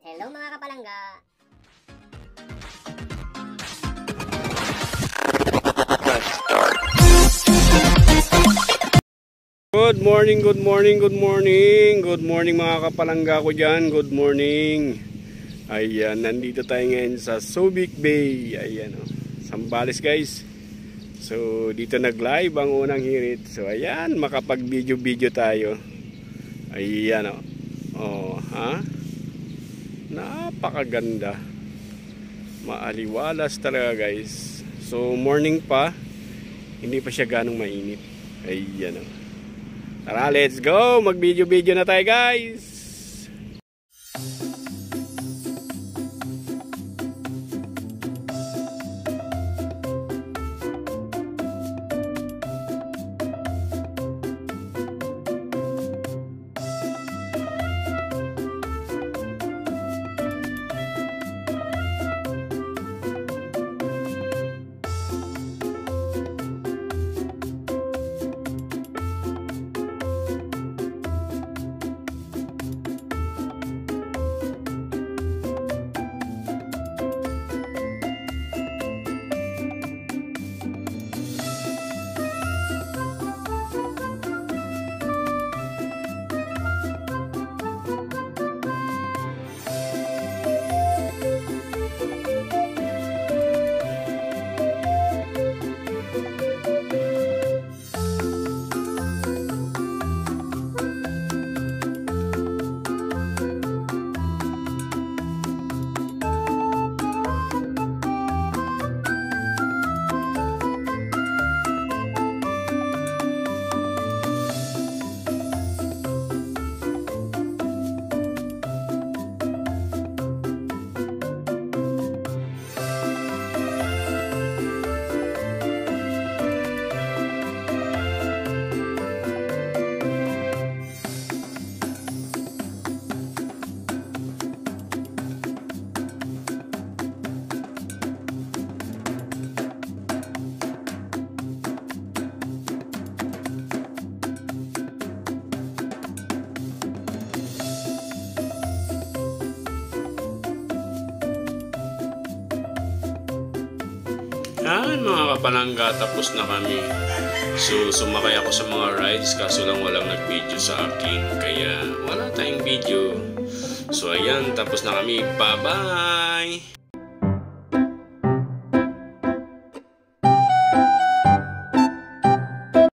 Hello mga kapalangga! Good morning, good morning, good morning. Good morning mga kapalangga ko dyan. Good morning. Ayan, nandito tayo ngayon sa Subic Bay. Ayan o, Zambales guys. So dito nag-live ang unang hirit. So ayan, makapag-video tayo. Ayan o. Oh, ha? Napakaganda. Maaliwalas talaga guys. So morning pa. Hindi pa siya ganong mainit. Ayan o. Tara, let's go! Mag-video-video na tayo guys! Yan mga kapalangga, tapos na kami. So sumakay ako sa mga rides kaso lang walang nag-video sa akin. Kaya wala tayong video. So ayan, tapos na kami. Bye bye!